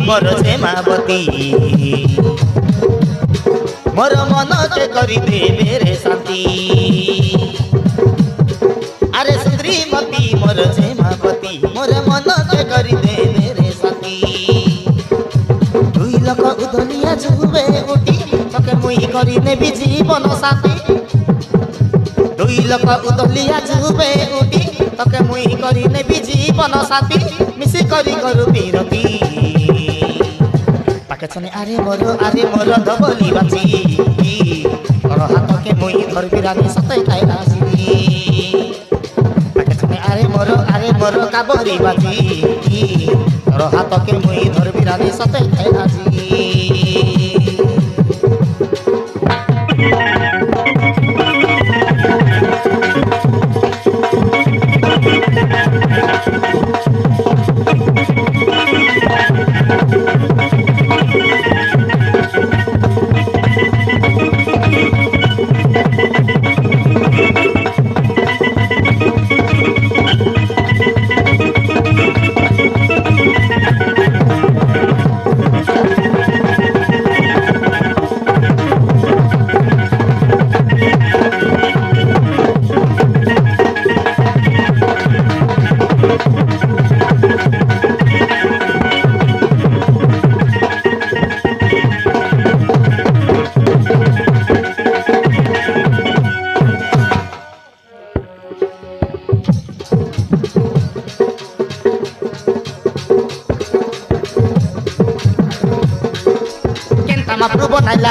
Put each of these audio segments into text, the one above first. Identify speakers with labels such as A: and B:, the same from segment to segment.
A: मोर क्षेमावती मोर मन के करी दे मेरे शांति। अरे सुंदरीमती मोर क्षेमावती मोर मन के करी दे मेरे शांति। दुई लोक उदलिया जुबे उठी तके मुई करी नेबी जीवन साथी। दुई लोक उदलिया जुबे उठी तके मुई करी नेबी जीवन साथी। मिसी करी करू बीरती पाकेछने आरे मोर दबली बाची। और हाथ के मुई धरबी रानी सतई खाई आसी। पाकेछने आरे मोर काबरी बाची। और हाथ के मुई धरबी रानी सतई खाई आसी।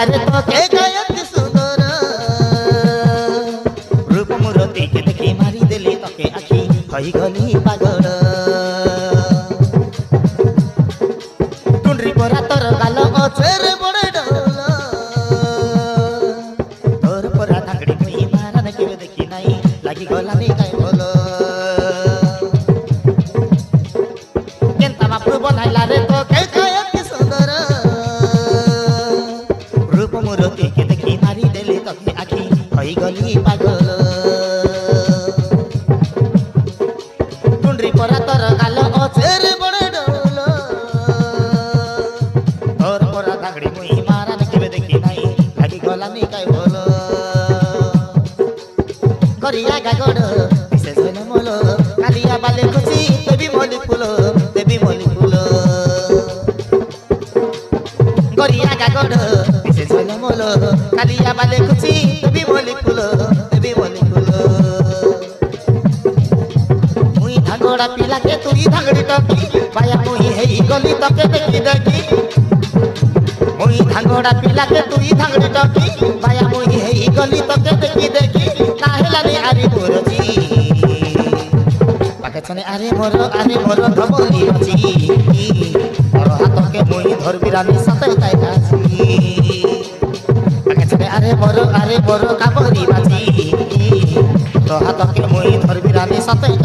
A: रे तो के गायत सुंदर रूप मूर्ति के देखी मारी देली तके आखी हई गली पागल। टुंडरी परा तोर गाल अछेर बड़े डोल। तोर परा धांगड़ी मुई मारन के देखी नाही लागी गलानी काई बोल। केंता बापू बनाइला रे तो के गायत सुंदर मूर्ति के देखी मारी देले तके आखी हई गली पागल। टुंडरी परा तोर गाल अछेर बड़े डोल। तोर परा धागड़ी मुई मारन के देखी नाही लागी गलानी काई बोल। करिया गागड़ विशेष होइले मोल कालिया बाले खुशी देवी मली फूल देवी मली फूल। करिया गागड़ मोल कालिया बाले खुशी देवी मली फूल देवी मली फूल। मुई धागड़ा पिला के तुई धागड़ी टकी बाया मुई हेई गली तके देखी देखी। मुई धागड़ा पिला के तुई धागड़ी टकी बाया मुई हेई गली तके देखी देखी। काहेलानी आरी मोरजी पाकेछने आरे मोर धबली बाची। और हाथ के मुई धरबी रानी सतई खाई आसी। आरे मोर काबरी बाजी। तो हाथ के मुई धरबी रानी सतई